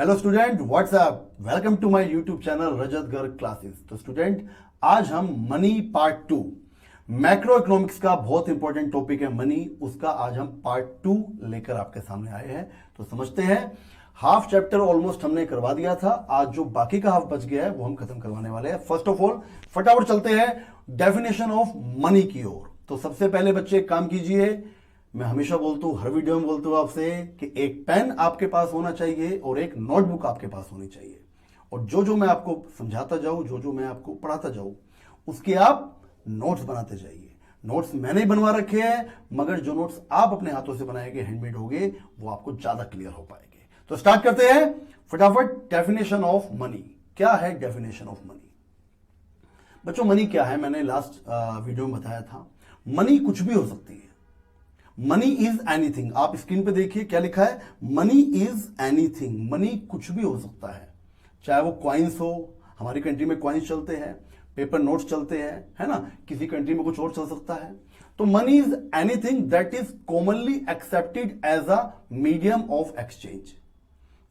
Hello student, WhatsApp, welcome to my YouTube channel Rajat Garg classes. तो student, आज हम money part 2, macro economics का बहुत इंपॉर्टेंट टॉपिक है मनी, उसका आज हम पार्ट 2 लेकर आपके सामने आए हैं। तो समझते हैं, हाफ चैप्टर ऑलमोस्ट हमने करवा दिया था, आज जो बाकी का हाफ बच गया है वो हम खत्म करवाने वाले हैं। फर्स्ट ऑफ ऑल फटाफट चलते हैं डेफिनेशन ऑफ मनी की ओर। तो सबसे पहले बच्चे एक काम कीजिए, मैं हमेशा बोलता हूं, हर वीडियो में बोलता हूं आपसे कि एक पेन आपके पास होना चाहिए और एक नोटबुक आपके पास होनी चाहिए। और जो जो मैं आपको समझाता जाऊं, जो जो मैं आपको पढ़ाता जाऊं, उसके आप नोट्स बनाते जाइए। नोट्स मैंने ही बनवा रखे हैं, मगर जो नोट्स आप अपने हाथों से बनाएंगे, हैंडमेड होंगे, वो आपको ज्यादा क्लियर हो पाएंगे। तो स्टार्ट करते हैं फटाफट। डेफिनेशन ऑफ मनी क्या है? डेफिनेशन ऑफ मनी बच्चों, मनी क्या है? मैंने लास्ट वीडियो में बताया था, मनी कुछ भी हो सकती है। Money is anything. आप स्क्रीन पे देखिए क्या लिखा है, मनी इज एनीथिंग। मनी कुछ भी हो सकता है, चाहे वो कॉइन्स हो, हमारी कंट्री में कॉइन्स चलते हैं, पेपर नोट्स चलते हैं, है ना, किसी कंट्री में कुछ और चल सकता है। तो money is anything that is commonly accepted as a medium of exchange.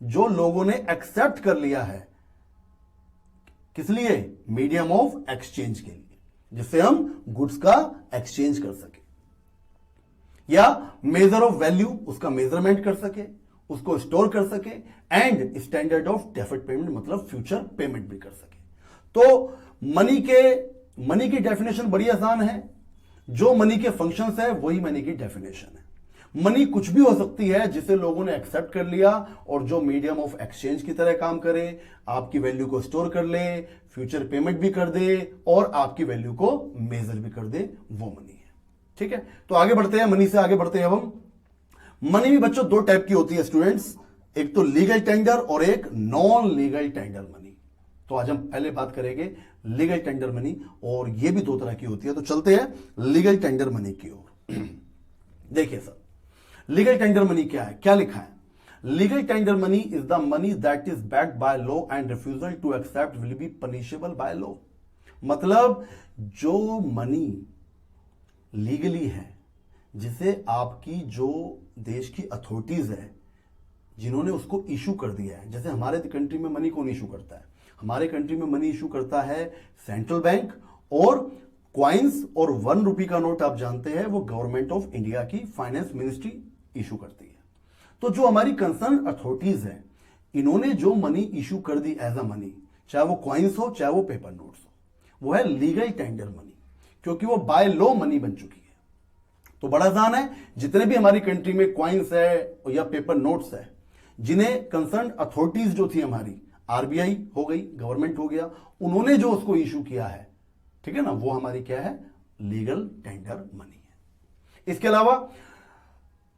जो लोगों ने एक्सेप्ट कर लिया है, किस लिए? मीडियम ऑफ एक्सचेंज के लिए, जिससे हम गुड्स का एक्सचेंज कर सके, या मेजर ऑफ वैल्यू, उसका मेजरमेंट कर सके, उसको स्टोर कर सके, and standard of deferred payment, मतलब फ्यूचर पेमेंट भी कर सके। तो मनी की डेफिनेशन बड़ी आसान है। जो मनी के फंक्शंस है वही मनी की डेफिनेशन है। मनी कुछ भी हो सकती है जिसे लोगों ने एक्सेप्ट कर लिया और जो मीडियम ऑफ एक्सचेंज की तरह काम करे, आपकी वैल्यू को स्टोर कर ले, फ्यूचर पेमेंट भी कर दे और आपकी वैल्यू को मेजर भी कर दे, वो मनी है। ठीक है, तो आगे बढ़ते हैं, मनी से आगे बढ़ते हैं। अब हम मनी भी बच्चों दो टाइप की होती है स्टूडेंट्स, एक तो लीगल टेंडर और एक नॉन लीगल टेंडर मनी। तो आज हम पहले बात करेंगे लीगल टेंडर मनी, और ये भी दो तरह की होती है। तो चलते हैं लीगल टेंडर मनी की ओर। देखिए सर, लीगल टेंडर मनी क्या है? क्या लिखा है? Legal tender money is the money that is backed by law and refusal to accept will be punishable by law. मतलब जो मनी लीगली है, जिसे आपकी जो देश की अथॉरिटीज है, जिन्होंने उसको इशू कर दिया है। जैसे हमारे कंट्री में मनी कौन इशू करता है? हमारे कंट्री में मनी इशू करता है सेंट्रल बैंक, और क्वाइंस और 1 रुपये का नोट आप जानते हैं वो गवर्नमेंट ऑफ इंडिया की फाइनेंस मिनिस्ट्री इशू करती है। तो जो हमारी कंसर्न अथॉरिटीज है, इन्होंने जो मनी इशू कर दी एज अ मनी, चाहे वो क्वाइंस हो चाहे वो पेपर नोट्स हो, वो है लीगल टेंडर मनी, क्योंकि वो बाय लॉ मनी बन चुकी है। तो बड़ा आसान है, जितने भी हमारी कंट्री में क्वाइंस है या पेपर नोट्स है, जिन्हें कंसर्न अथॉरिटीज जो थी हमारी, आरबीआई हो गई, गवर्नमेंट हो गया, उन्होंने जो उसको इशू किया है, ठीक है ना, वो हमारी क्या है? लीगल टेंडर मनी है। इसके अलावा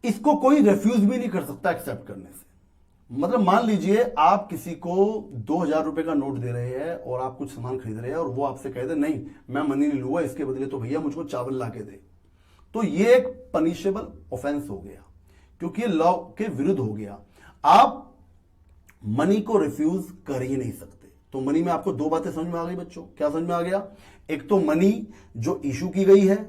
इसको कोई रिफ्यूज भी नहीं कर सकता एक्सेप्ट करने से। मतलब मान लीजिए आप किसी को 2000 रुपए का नोट दे रहे हैं और आप कुछ सामान खरीद रहे हैं और वो आपसे कहते नहीं मैं मनी नहीं लूंगा, इसके बदले तो भैया मुझको चावल ला के दे, तो ये एक पनिशेबल ऑफेंस हो गया, क्योंकि ये लॉ के विरुद्ध हो गया। आप मनी को रिफ्यूज कर ही नहीं सकते। तो मनी में आपको दो बातें समझ में आ गई बच्चों। क्या समझ में आ गया? एक तो मनी जो इशू की गई है,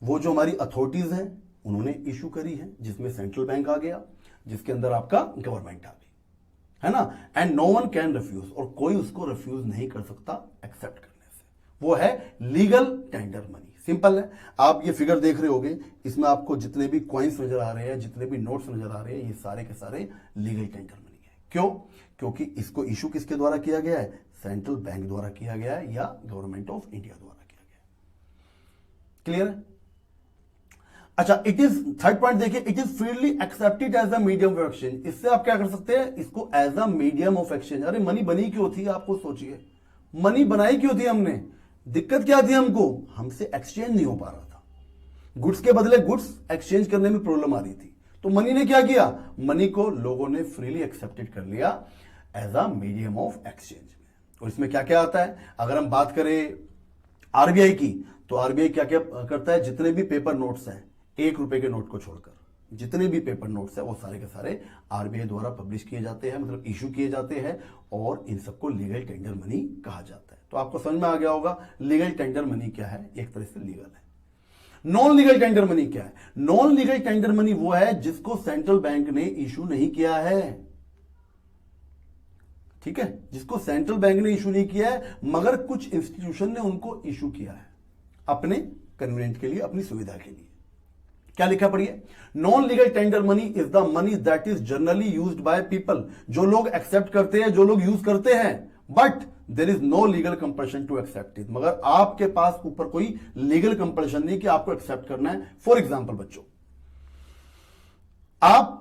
वो जो हमारी अथॉरिटीज है उन्होंने इशू करी है, जिसमें सेंट्रल बैंक आ गया, जिसके अंदर आपका गवर्नमेंट आ गई, है ना, and no one can refuse, और कोई उसको रिफ्यूज नहीं कर सकता एक्सेप्ट करने से। वो है लीगल टेंडर मनी। सिंपल है। आप ये फिगर देख रहे होगे, इसमें आपको जितने भी कॉइन्स नजर आ रहे हैं, जितने भी नोट्स नजर आ रहे हैं, ये सारे के सारे लीगल टेंडर मनी है। क्यों? क्योंकि इसको इशू किसके द्वारा किया गया है? सेंट्रल बैंक द्वारा किया गया है या गवर्नमेंट ऑफ इंडिया द्वारा किया गया है। क्लियर है? अच्छा, इट इज, थर्ड पॉइंट देखिए, it is freely accepted as a medium of exchange. इससे आप क्या कर सकते हैं? इसको as a medium of exchange. अरे मनी बनी क्यों थी? आपको सोचिए, मनी बनाई क्यों थी हमने? दिक्कत क्या थी हमको? हमसे एक्सचेंज नहीं हो पा रहा था, गुड्स के बदले गुड्स एक्सचेंज करने में प्रॉब्लम आ रही थी। तो मनी ने क्या किया? मनी को लोगों ने फ्रीली एक्सेप्टेड कर लिया as a medium of exchange में। और इसमें क्या क्या आता है? अगर हम बात करें आरबीआई की, तो आरबीआई क्या क्या करता है? जितने भी पेपर नोट्स हैं, 1 रुपए के नोट को छोड़कर जितने भी पेपर नोट्स है वो सारे के सारे आरबीआई द्वारा पब्लिश किए जाते हैं, मतलब इशू किए जाते हैं, और इन सबको लीगल टेंडर मनी कहा जाता है। तो आपको समझ में आ गया होगा लीगल टेंडर मनी क्या है, एक तरह से लीगल है। नॉन लीगल टेंडर मनी क्या है? नॉन लीगल टेंडर मनी वो है जिसको सेंट्रल बैंक ने इशू नहीं किया है। ठीक है, जिसको सेंट्रल बैंक ने इशू नहीं किया है मगर कुछ इंस्टीट्यूशन ने उनको इशू किया है अपने कन्वीनियंट के लिए, अपनी सुविधा के लिए। क्या लिखा पढ़िए, non legal tender money is the money that is generally used by people, जो लोग एक्सेप्ट करते हैं, जो लोग यूज करते हैं, but there is no legal compulsion to accept it, मगर आपके पास ऊपर कोई लीगल कंपल्शन नहीं कि आपको एक्सेप्ट करना है। फॉर एग्जाम्पल बच्चों, आप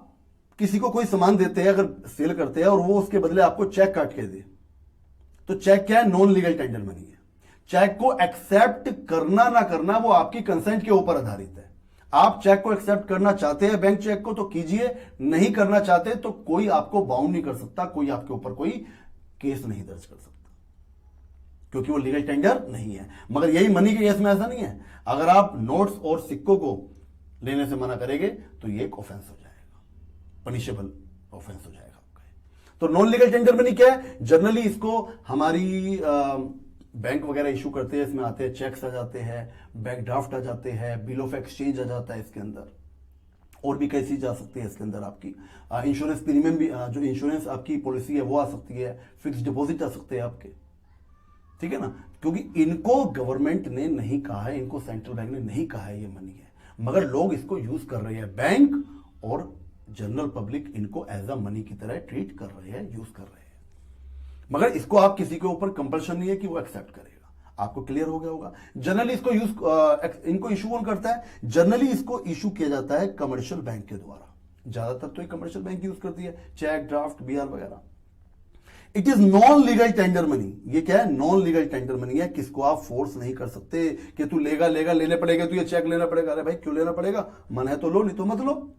किसी को कोई सामान देते हैं, अगर सेल करते हैं और वो उसके बदले आपको चेक काट के दे, तो चेक क्या है, नॉन लीगल टेंडर मनी है। चेक को एक्सेप्ट करना ना करना वो आपकी कंसेंट के ऊपर आधारित है। आप चेक को एक्सेप्ट करना चाहते हैं, बैंक चेक को, तो कीजिए, नहीं करना चाहते तो कोई आपको बाउंड नहीं कर सकता, कोई आपके ऊपर कोई केस नहीं दर्ज कर सकता, क्योंकि वो लीगल टेंडर नहीं है। मगर यही मनी के केस में ऐसा नहीं है, अगर आप नोट्स और सिक्कों को लेने से मना करेंगे तो ये एक ऑफेंस हो जाएगा, पनिशेबल ऑफेंस हो जाएगा आपका। तो नॉन लीगल टेंडर मनी क्या है, जनरली इसको हमारी बैंक वगैरह इशू करते हैं, इसमें आते हैं चेक्स आ जाते हैं, बैंक ड्राफ्ट आ जाते हैं, बिल ऑफ एक्सचेंज आ जाता है इसके अंदर, और भी कई चीज आ सकती है इसके अंदर। आपकी इंश्योरेंस प्रीमियम भी, जो इंश्योरेंस आपकी पॉलिसी है वो आ सकती है, फिक्स डिपॉजिट आ सकते हैं आपके, ठीक है ना, क्योंकि इनको गवर्नमेंट ने नहीं कहा है, इनको सेंट्रल बैंक ने नहीं कहा है ये मनी है, मगर लोग इसको यूज कर रहे हैं, बैंक और जनरल पब्लिक इनको एज अ मनी की तरह ट्रीट कर रहे हैं, यूज कर रहे हैं। मगर इसको आप किसी के ऊपर कंपल्शन नहीं है कि वो एक्सेप्ट करेगा, आपको क्लियर हो गया होगा। जनरली इसको इनको इशू कौन करता है, जनरली इसको इशू किया जाता है कमर्शियल बैंक के द्वारा, ज्यादातर तो कमर्शियल बैंक यूज करती है, चेक ड्राफ्ट बीआर वगैरह। It is non legal tender money, ये क्या है, नॉन लीगल टेंडर मनी है, किसको आप फोर्स नहीं कर सकते कि तू लेगा लेने पड़ेगा, तू ये चेक लेना पड़ेगा। अरे भाई क्यों लेना पड़ेगा, मन है तो लो, नहीं तो मत लो।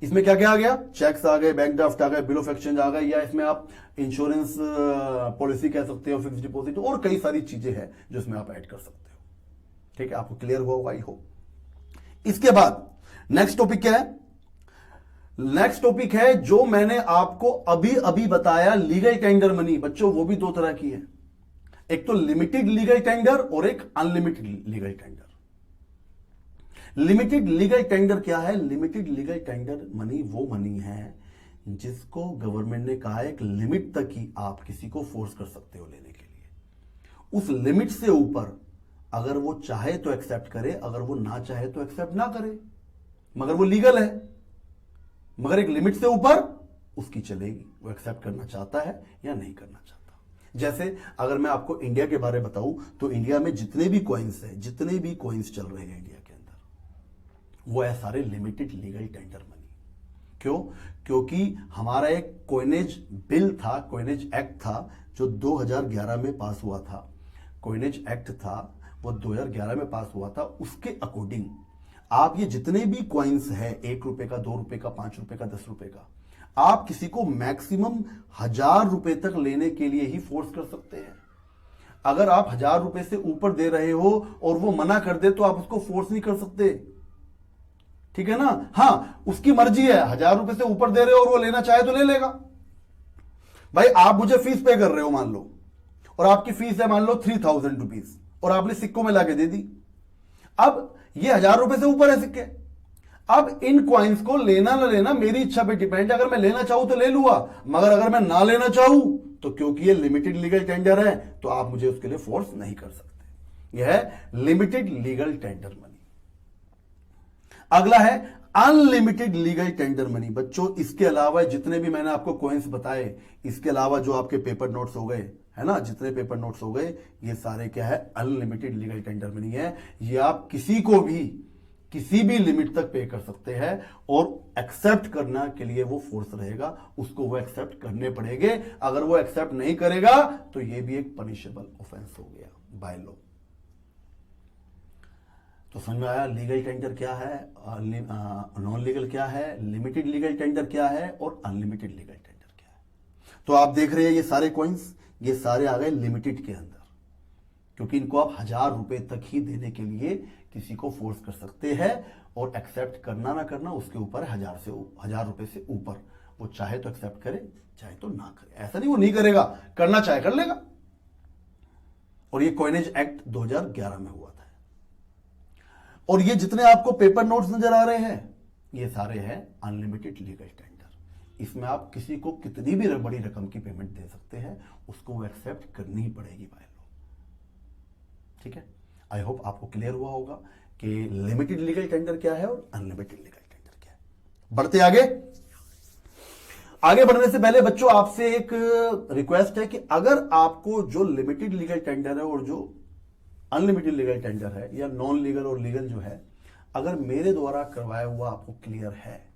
इसमें क्या क्या आ गया, चेक्स आ गए, बैंक ड्राफ्ट आ गए, बिल ऑफ एक्सचेंज आ गए, या इसमें आप इंश्योरेंस पॉलिसी कह सकते हो, फिक्स डिपॉजिट, और कई सारी चीजें हैं जो इसमें आप ऐड कर सकते हो। ठीक है, आपको क्लियर हुआ होगा, आई होप। इसके बाद नेक्स्ट टॉपिक क्या है, नेक्स्ट टॉपिक है जो मैंने आपको अभी अभी बताया, लीगल टेंडर मनी। बच्चों वो भी दो तरह की है, एक तो लिमिटेड लीगल टेंडर और एक unlimited legal tender. Limited legal tender क्या है, लिमिटेड लीगल टेंडर मनी वो मनी है जिसको गवर्नमेंट ने कहा है एक लिमिट तक ही आप किसी को फोर्स कर सकते हो लेने के लिए। उस लिमिट से ऊपर अगर वो चाहे तो एक्सेप्ट करे, अगर वो ना चाहे तो एक्सेप्ट ना करे, मगर वो लीगल है। मगर एक लिमिट से ऊपर उसकी चलेगी, वो एक्सेप्ट करना चाहता है या नहीं करना चाहता। जैसे अगर मैं आपको इंडिया के बारे में बताऊं तो इंडिया में जितने भी कॉइन्स है, जितने भी कॉइन्स चल रहे हैं इंडिया के अंदर, वो है सारे लिमिटेड लीगल टेंडर मनी। क्यों? क्योंकि हमारा एक कॉइनेज बिल था, कॉइनेज एक्ट था जो 2011 में पास हुआ था। कॉइनेज एक्ट था वो 2011 में पास हुआ था। उसके अकॉर्डिंग आप ये जितने भी कॉइन्स है, 1 रुपए का, 2 रुपए का, 5 रुपए का, 10 रुपए का, आप किसी को मैक्सिमम 1000 रुपए तक लेने के लिए ही फोर्स कर सकते हैं। अगर आप 1000 रुपए से ऊपर दे रहे हो और वो मना कर दे तो आप उसको फोर्स नहीं कर सकते, ठीक है ना। हाँ, उसकी मर्जी है, 1000 रुपए से ऊपर दे रहे हो और वो लेना चाहे तो ले लेगा। भाई आप मुझे फीस पे कर रहे हो मान लो, और आपकी फीस है मान लो 3000 रुपीज, और आपने सिक्कों में लाके दे दी। अब ये 1000 रुपए से ऊपर है सिक्के। अब इन क्वाइंस को लेना ना लेना मेरी इच्छा पे डिपेंड है। अगर मैं लेना चाहूं तो ले लूंगा, मगर अगर मैं ना लेना चाहूं तो क्योंकि ये लिमिटेड लीगल टेंडर है तो आप मुझे उसके लिए फोर्स नहीं कर सकते। यह है लिमिटेड लीगल टेंडर मनी। अगला है अनलिमिटेड लीगल टेंडर मनी। बच्चों इसके अलावा जितने भी मैंने आपको कॉइन्स बताए, इसके अलावा जो आपके पेपर नोट्स हो गए है ना, जितने पेपर नोट्स हो गए, ये सारे क्या है, अनलिमिटेड लीगल टेंडर मनी है। ये आप किसी को भी किसी भी लिमिट तक पे कर सकते हैं, और एक्सेप्ट करना के लिए वो फोर्स रहेगा, उसको वो एक्सेप्ट करने पड़ेंगे। अगर वो एक्सेप्ट नहीं करेगा तो ये भी एक पनिशेबल ऑफेंस हो गया बाय लॉ। तो समझ में आया लीगल टेंडर क्या है, नॉन लीगल क्या है, लिमिटेड लीगल टेंडर क्या है, और अनलिमिटेड लीगल टेंडर क्या है। तो आप देख रहे हैं ये सारे कॉइन्स, ये सारे आ गए लिमिटेड के अंदर, क्योंकि इनको आप 1000 रुपए तक ही देने के लिए किसी को फोर्स कर सकते हैं, और एक्सेप्ट करना ना करना उसके ऊपर है, 1000 रुपए से ऊपर वो चाहे तो एक्सेप्ट करे, चाहे तो ना करे। ऐसा नहीं वो नहीं करेगा, करना चाहे कर लेगा। और ये कॉइनेज एक्ट 2011 में हुआ था। और ये जितने आपको पेपर नोट्स नजर आ रहे हैं, ये सारे हैं अनलिमिटेड लीगल टेंडर। इसमें आप किसी को कितनी भी बड़ी रकम की पेमेंट दे सकते हैं, उसको वो एक्सेप्ट करनी ही पड़ेगी बाय लॉ। ठीक है, आई होप आपको क्लियर हुआ होगा कि लिमिटेड लीगल टेंडर क्या है और अनलिमिटेड लीगल टेंडर क्या है। बढ़ते आगे बढ़ने से पहले बच्चों आपसे एक रिक्वेस्ट है कि अगर आपको जो लिमिटेड लीगल टेंडर है और जो अनलिमिटेड लीगल टेंडर है या नॉन लीगल और लीगल जो है, अगर मेरे द्वारा करवाया हुआ आपको क्लियर है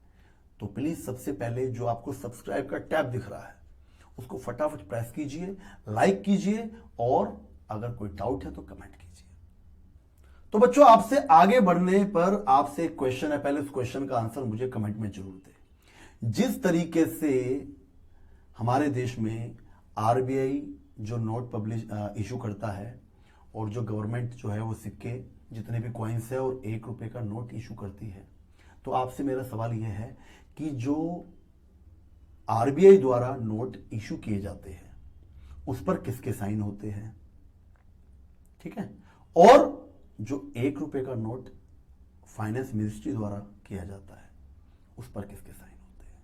तो प्लीज सबसे पहले जो आपको सब्सक्राइब का टैब दिख रहा है उसको फटाफट प्रेस कीजिए, लाइक कीजिए और अगर कोई डाउट है तो कमेंट कीजिए। तो बच्चों आपसे आगे बढ़ने पर आपसे एक क्वेश्चन है, पहले उस क्वेश्चन का आंसर मुझे कमेंट में जरूर दें। जिस तरीके से हमारे देश में आरबीआई जो नोट पब्लिश इशू करता है और जो गवर्नमेंट जो है वो सिक्के जितने भी कॉइन्स है और ₹1 का नोट इशू करती है, तो आपसे मेरा सवाल यह है कि जो आरबीआई द्वारा नोट इशू किए जाते हैं उस पर किसके साइन होते हैं? ठीक है, और जो ₹1 का नोट फाइनेंस मिनिस्ट्री द्वारा किया जाता है उस पर किसके साइन होते हैं?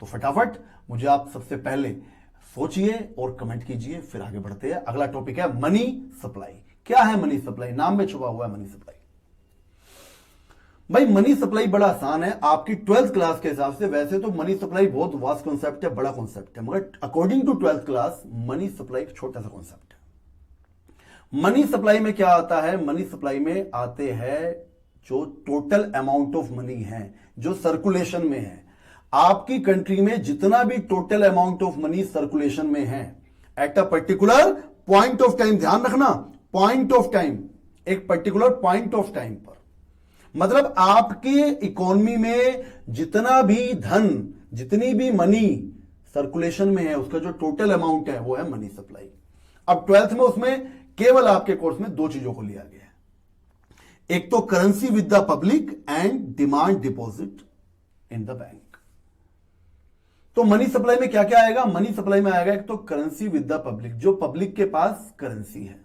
तो फटाफट मुझे आप सबसे पहले सोचिए और कमेंट कीजिए, फिर आगे बढ़ते हैं। अगला टॉपिक है मनी सप्लाई। क्या है मनी सप्लाई? नाम में छुपा हुआ है मनी सप्लाई। भाई मनी सप्लाई बड़ा आसान है आपकी 12th क्लास के हिसाब से। वैसे तो मनी सप्लाई बहुत वास्ट कॉन्सेप्ट है, बड़ा कॉन्सेप्ट है, मगर according to 12th class money supply एक छोटा सा कॉन्सेप्ट है। मनी सप्लाई में क्या आता है? मनी सप्लाई में आते हैं जो टोटल अमाउंट ऑफ मनी है जो सर्कुलेशन में है। आपकी कंट्री में जितना भी total amount of money circulation में है at a particular point of time, ध्यान रखना पॉइंट ऑफ टाइम, एक पर्टिकुलर पॉइंट ऑफ टाइम पर, मतलब आपके इकोनॉमी में जितना भी धन, जितनी भी मनी सर्कुलेशन में है उसका जो टोटल अमाउंट है वो है मनी सप्लाई। अब 12th में उसमें केवल आपके कोर्स में 2 चीजों को लिया गया है, एक तो currency with the public and demand deposit in the bank. तो मनी सप्लाई में क्या क्या आएगा? मनी सप्लाई में आएगा एक तो करेंसी विद द पब्लिक, जो पब्लिक के पास करेंसी है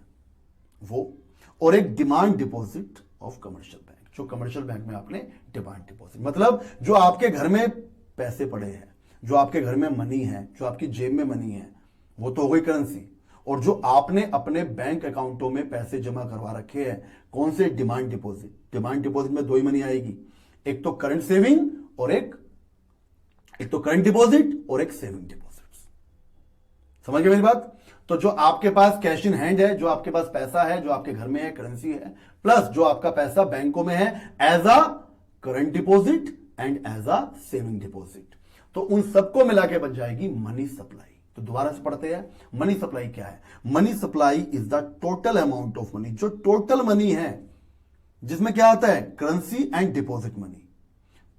वो, और एक demand deposit of commercial bank, जो कमर्शियल बैंक में आपने डिमांड डिपॉजिट, मतलब जो आपके घर में पैसे पड़े हैं, जो आपके घर में मनी है, जो आपकी जेब में मनी है, वो तो हो गई करेंसी। और जो आपने अपने बैंक अकाउंटों में पैसे जमा करवा रखे हैं, कौन से? Demand deposit. डिमांड डिपॉजिट में 2 ही मनी आएगी, एक तो करंट सेविंग और एक तो करंट डिपॉजिट और एक सेविंग डिपॉजिट। समझ गए मेरी बात? तो जो आपके पास कैश इन हैंड है, जो आपके पास पैसा है, जो आपके घर में है, करेंसी है, प्लस जो आपका पैसा बैंकों में है as a current deposit and as a saving deposit, तो उन सबको मिला के बन जाएगी मनी सप्लाई। तो दोबारा से पढ़ते हैं, मनी सप्लाई क्या है? Money supply is the total amount of money, जो टोटल मनी है जिसमें क्या आता है? Currency and deposit money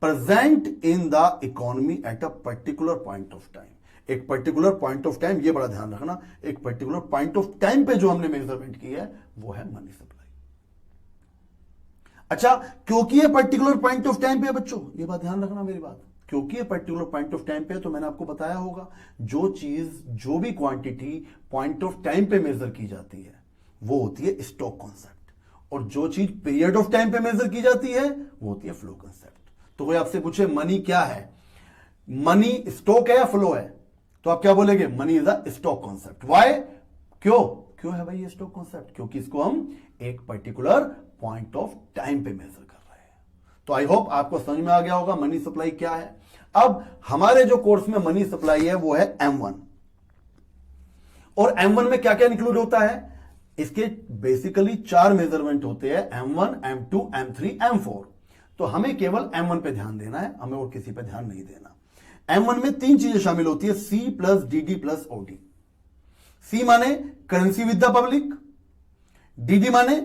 present in the economy at a particular point of time. एक पर्टिकुलर पॉइंट ऑफ टाइम, ये बड़ा ध्यान रखना, एक पर्टिकुलर पॉइंट ऑफ टाइम पे जो हमने मेजरमेंट की है वो है मनी सप्लाई। अच्छा, क्योंकि ये पर्टिकुलर पॉइंट ऑफ टाइम पे है बच्चों, ये बात ध्यान रखना मेरी बात, क्योंकि ये पर्टिकुलर पॉइंट ऑफ टाइम पे है तो मैंने आपको बताया होगा जो चीज, जो भी क्वांटिटी पॉइंट ऑफ टाइम पे मेजर की जाती है वो होती है स्टॉक कॉन्सेप्ट, और जो चीज पीरियड ऑफ टाइम पे मेजर की जाती है वो होती है फ्लो कॉन्सेप्ट। तो कोई आपसे पूछे मनी क्या है, मनी स्टॉक है या फ्लो है, तो आप क्या बोलेंगे? Money is a stock concept. Why? क्यों है भाई ये स्टॉक कॉन्सेप्ट? क्योंकि इसको हम एक पर्टिकुलर पॉइंट ऑफ टाइम पे मेजर कर रहे हैं। तो आई होप आपको समझ में आ गया होगा मनी सप्लाई क्या है। अब हमारे जो कोर्स में मनी सप्लाई है वो है M1, और M1 में क्या क्या इंक्लूड होता है? इसके बेसिकली 4 मेजरमेंट होते हैं, M1, M2, M3, M4। तो हमें केवल M1 पे ध्यान देना है, हमें और किसी पे ध्यान नहीं देना। M1 में 3 चीजें शामिल होती है, C plus DD plus OD। C माने currency with the public, DD माने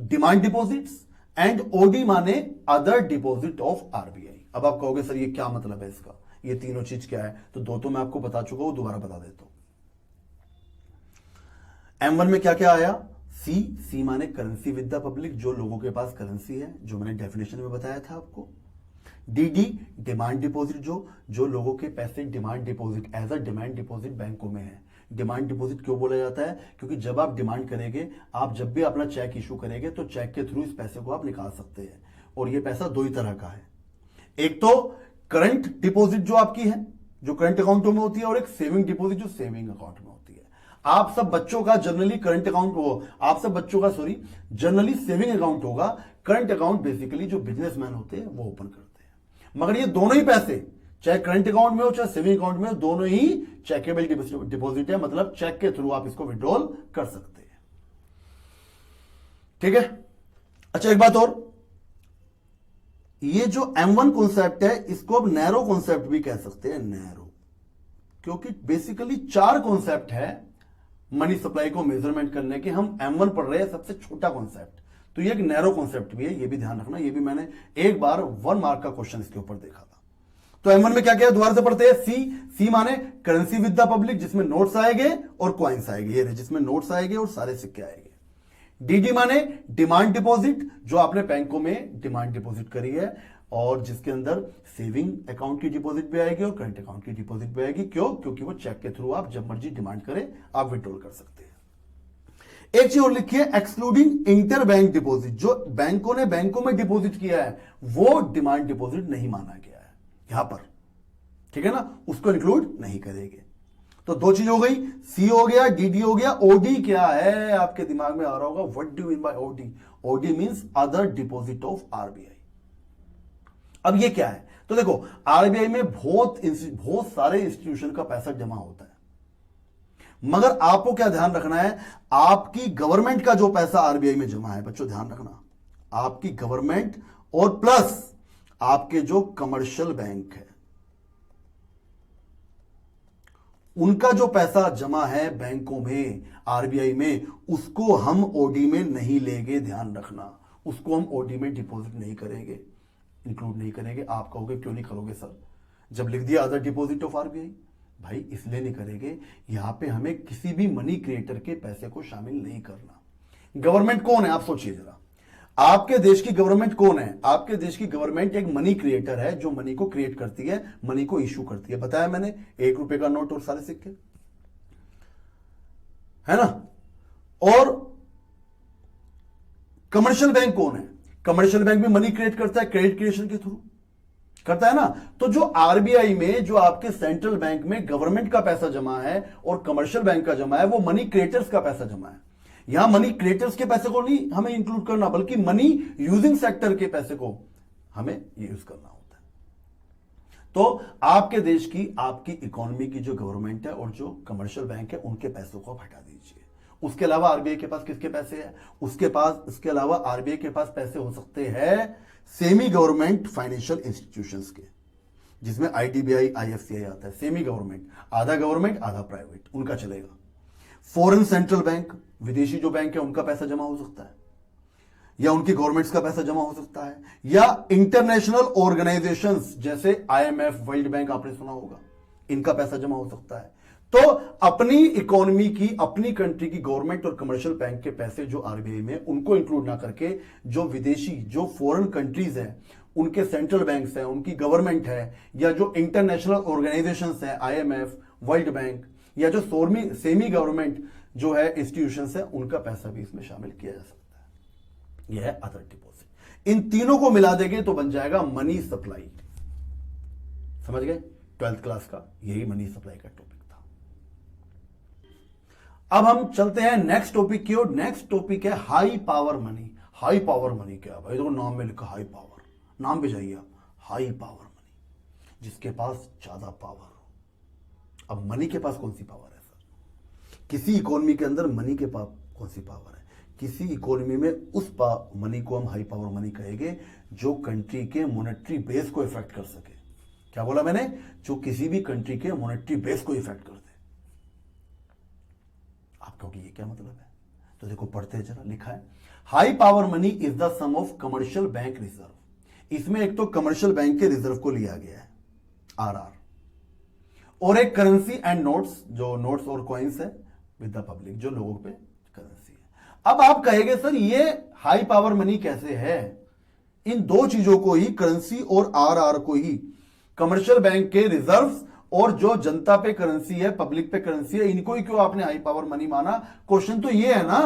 डिमांड डिपॉजिट्स, एंड OD माने अदर डिपॉजिट ऑफ RBI। अब आप कहोगे सर ये क्या मतलब है इसका, ये तीनों चीज क्या है? तो 2 तो मैं आपको बता चुका हूं, दोबारा बता देता हूं। M1 में क्या क्या आया? C माने करेंसी विद द पब्लिक, जो लोगों के पास करेंसी है, जो मैंने डेफिनेशन में बताया था आपको। DD डिमांड डिपॉजिट, जो लोगों के पैसे demand deposit as a demand deposit बैंकों में है। डिमांड डिपॉजिट क्यों बोला जाता है? क्योंकि जब आप डिमांड करेंगे, आप जब भी अपना चेक इशू करेंगे तो चेक के थ्रू इस पैसे को आप निकाल सकते हैं। और ये पैसा दो ही तरह का है। एक तो करंट डिपॉजिट जो आपकी है, जो करंट अकाउंटों में होती है, और एक सेविंग डिपॉजिट जो सेविंग अकाउंट में होती है। आप सब बच्चों का जनरली करंट अकाउंट हो, आप सब बच्चों का जनरली सेविंग अकाउंट होगा। करंट अकाउंट बेसिकली जो बिजनेसमैन होते हैं वो ओपन करते हैं। मगर ये दोनों ही पैसे, चाहे करंट अकाउंट में हो चाहे सेविंग अकाउंट में हो, दोनों ही चेकेबल डिपॉजिट है, मतलब चेक के थ्रू आप इसको विड्रॉल कर सकते हैं। ठीक है। अच्छा, एक बात और, ये जो M1 कॉन्सेप्ट है इसको अब नैरो कॉन्सेप्ट भी कह सकते हैं, नैरो, क्योंकि बेसिकली 4 कॉन्सेप्ट है मनी सप्लाई को मेजरमेंट करने के। हम M1 पढ़ रहे हैं, सबसे छोटा कॉन्सेप्ट, तो ये एक नैरो कॉन्सेप्ट भी है, ये भी ध्यान रखना। ये भी मैंने एक बार 1 मार्क का क्वेश्चन इसके ऊपर देखा था। तो M1 में क्या क्या है, दोबारा से पढ़ते हैं। सी माने करेंसी विद द पब्लिक, जिसमें नोट्स आएंगे और कॉइन्स आएंगे, ये जिसमें नोट्स आएंगे और सारे सिक्के आएंगे। डीडी माने डिमांड डिपॉजिट, जो आपने बैंकों में डिमांड डिपॉजिट करी है और जिसके अंदर सेविंग अकाउंट की डिपॉजिट भी आएगी और करंट अकाउंट की डिपॉजिट भी आएगी। क्यों? क्योंकि वो चेक के थ्रू आप जब मर्जी डिमांड करें आप विड्रॉल कर सकते हैं। एक चीज और लिखिए, एक्सक्लूडिंग इंटर बैंक डिपॉजिट, जो बैंकों ने बैंकों में डिपॉजिट किया है वो डिमांड डिपॉजिट नहीं माना गया है यहां पर, ठीक है ना, उसको इंक्लूड नहीं करेंगे। तो 2 चीज हो गई, सी हो गया, डीडी हो गया। ओडी क्या है, आपके दिमाग में आ रहा होगा, what do you mean by OD? OD means other deposit of RBI. अब ये क्या है, तो देखो आरबीआई में बहुत सारे इंस्टीट्यूशन का पैसा जमा होता है, मगर आपको क्या ध्यान रखना है, आपकी गवर्नमेंट का जो पैसा आरबीआई में जमा है, बच्चों ध्यान रखना, आपकी गवर्नमेंट और प्लस आपके जो कमर्शियल बैंक है उनका जो पैसा जमा है बैंकों में, आरबीआई में, उसको हम ओडी में नहीं लेंगे, ध्यान रखना, उसको हम ओडी में डिपॉजिट नहीं करेंगे, इंक्लूड नहीं करेंगे। आप कहोगे क्यों नहीं करोगे सर, जब लिख दिया अदर डिपॉजिट ऑफ आरबीआई? भाई इसलिए नहीं करेंगे, यहां पे हमें किसी भी मनी क्रिएटर के पैसे को शामिल नहीं करना। गवर्नमेंट कौन है, आप सोचिए जरा, आपके देश की गवर्नमेंट कौन है? आपके देश की गवर्नमेंट एक मनी क्रिएटर है, जो मनी को क्रिएट करती है, मनी को इश्यू करती है। बताया मैंने, 1 रुपए का नोट और सारे सिक्के, है ना। और कमर्शियल बैंक कौन है? कमर्शियल बैंक भी मनी क्रिएट करता है, क्रेडिट क्रिएशन के थ्रू करता है ना। तो जो आरबीआई में, जो आपके सेंट्रल बैंक में गवर्नमेंट का पैसा जमा है और कमर्शियल बैंक का जमा है, वो मनी क्रिएटर्स का पैसा जमा है। यहां मनी क्रिएटर्स के पैसे को नहीं हमें इंक्लूड करना, बल्कि मनी यूजिंग सेक्टर के पैसे को हमें यूज करना होता है। तो आपके देश की, आपकी इकोनॉमी की जो गवर्नमेंट है और जो कमर्शियल बैंक है, उनके पैसों को हटा दीजिए। उसके अलावा आरबीआई के पास किसके पैसे हैं? उसके अलावा आरबीआई के पास पैसे हो सकते हैं सेमी गवर्नमेंट फाइनेंशियल इंस्टीट्यूशंस के, जिसमें आईडीबीआई, आईएफसीआई आता है। सेमी गवर्नमेंट, आधा गवर्नमेंट आधा प्राइवेट, उनका चलेगा। फॉरेन सेंट्रल बैंक, विदेशी जो बैंक है उनका पैसा जमा हो सकता है, या उनकी गवर्नमेंट्स का पैसा जमा हो सकता है, या इंटरनेशनल ऑर्गेनाइजेशंस जैसे आईएमएफ, वर्ल्ड बैंक आपने सुना होगा, इनका पैसा जमा हो सकता है। तो अपनी इकोनॉमी की, अपनी कंट्री की गवर्नमेंट और कमर्शियल बैंक के पैसे जो आरबीआई में, उनको इंक्लूड ना करके जो विदेशी, जो फॉरेन कंट्रीज हैं, उनके सेंट्रल बैंक्स हैं, उनकी गवर्नमेंट है, या जो इंटरनेशनल ऑर्गेनाइजेशंस हैं, आईएमएफ, वर्ल्ड बैंक, या जो सेमी गवर्नमेंट जो है इंस्टीट्यूशंस है, उनका पैसा भी इसमें शामिल किया जा सकता है। यह है अदर डिपॉजिट। इन तीनों को मिला देंगे तो बन जाएगा मनी सप्लाई। समझ गए? 12th क्लास का यही मनी सप्लाई का टॉपिक था। अब हम चलते हैं नेक्स्ट टॉपिक की ओर। नेक्स्ट टॉपिक है high power money. High power money क्या भाई? देखो नाम में लिखा हाई पावर, नाम पे जाइए आप, हाई पावर मनी, जिसके पास ज्यादा पावर हो। अब मनी के पास कौन सी पावर है सर? किसी इकोनॉमी के अंदर मनी के पास कौन सी पावर है? किसी इकोनॉमी में उस मनी को हम हाई पावर मनी कहेंगे जो कंट्री के मॉनेटरी बेस को इफेक्ट कर सके। क्या बोला मैंने? जो किसी भी कंट्री के मॉनेटरी बेस को इफेक्ट कर दे। आप कहोगे ये क्या मतलब है? तो देखो पढ़ते हैं जरा, लिखा है high power money is the sum of commercial bank reserve. इसमें एक तो कमर्शियल बैंक के रिजर्व को लिया गया है, आरआर, और एक करेंसी एंड नोट्स, जो नोट्स और कॉइन्स है विद द पब्लिक, जो लोगों पे करेंसी है। अब आप कहेंगे सर ये हाई पावर मनी कैसे है? इन दो चीजों को ही, करेंसी और आरआर को ही, कमर्शियल बैंक के रिजर्व्स और जो जनता पे करेंसी है, पब्लिक पे करेंसी है, इनको ही क्यों आपने हाई पावर मनी माना? क्वेश्चन तो ये है ना।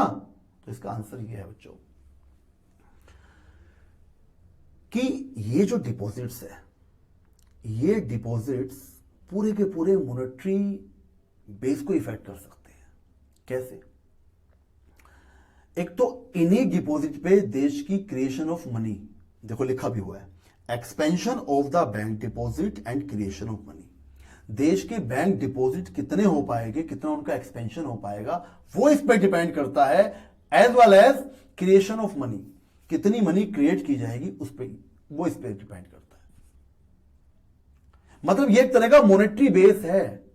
तो इसका आंसर ये है बच्चों, कि ये जो डिपॉजिट्स है, ये डिपॉजिट्स पूरे के पूरे मॉनेटरी बेस को इफेक्ट कर सकते हैं। कैसे? एक तो इन्हीं डिपॉजिट पे देश की क्रिएशन ऑफ मनी, देखो लिखा भी हुआ है, expansion of the bank deposit and creation of money. देश के बैंक डिपॉजिट कितने हो पाएंगे, कितना उनका एक्सपेंशन हो पाएगा, वो इस पे डिपेंड करता है, as well as creation of money, कितनी मनी क्रिएट की जाएगी उस पे, वो इस पे डिपेंड करता है। मतलब ये एक तरह का मॉनेटरी बेस है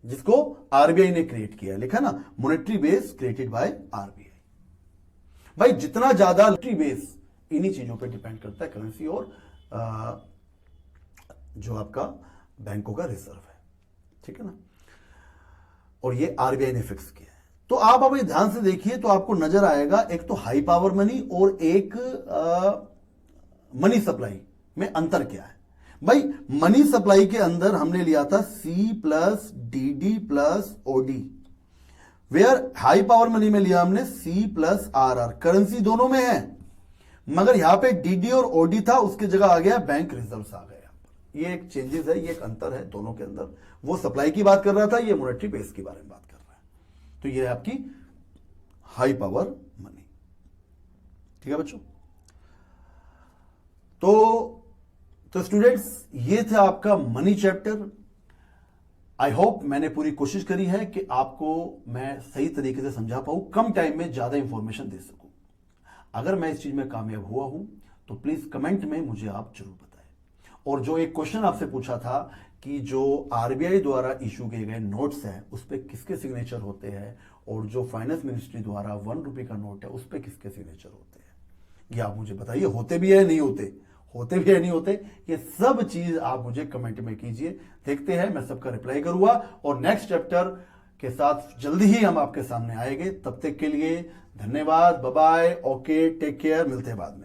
जिसको आरबीआई ने क्रिएट किया है, लिखा ना, monetary base created by RBI. भाई जितना ज्यादा मॉनेटरी बेस इन्हीं चीजों पे डिपेंड करता है, करेंसी और जो आपका बैंकों का रिजर्व है, ठीक है ना, और ये आरबीआई ने फिक्स किया है। तो आप अभी ध्यान से देखिए तो आपको नजर आएगा, एक तो हाई पावर मनी और एक मनी सप्लाई में अंतर क्या है। भाई मनी सप्लाई के अंदर हमने लिया था C plus D D plus OD, where high power money में लिया हमने C plus R R. Currency दोनों में है, मगर यहां पे डीडी और ओडी था, उसकी जगह आ गया बैंक रिजर्व्स आ गए। ये एक चेंजेस है, ये एक अंतर है दोनों के अंदर। वो सप्लाई की बात कर रहा था, ये मॉनेटरी बेस के बारे में बात कर रहा है। तो ये है आपकी हाई पावर मनी, ठीक है बच्चों। तो स्टूडेंट्स, ये था आपका मनी चैप्टर। आई होप मैंने पूरी कोशिश करी है कि आपको मैं सही तरीके से समझा पाऊं, कम टाइम में ज्यादा इंफॉर्मेशन दे सकूं। अगर मैं इस चीज में कामयाब हुआ हूं तो प्लीज कमेंट में मुझे आप जरूर बताएं। और जो एक क्वेश्चन आपसे पूछा था कि जो आरबीआई द्वारा इशू किए गए नोट्स हैं उस पर किसके सिग्नेचर होते हैं, और जो फाइनेंस मिनिस्ट्री द्वारा 1 रुपये का नोट है उस पर किसके सिग्नेचर होते हैं, ये आप मुझे बताइए। होते भी है नहीं होते, होते भी है नहीं होते, ये सब चीज आप मुझे कमेंट में कीजिए। देखते हैं, मैं सबका रिप्लाई करूंगा और नेक्स्ट चैप्टर के साथ जल्दी ही हम आपके सामने आएंगे। तब तक के लिए धन्यवाद, bye bye, okay, take care, मिलते हैं बाद में।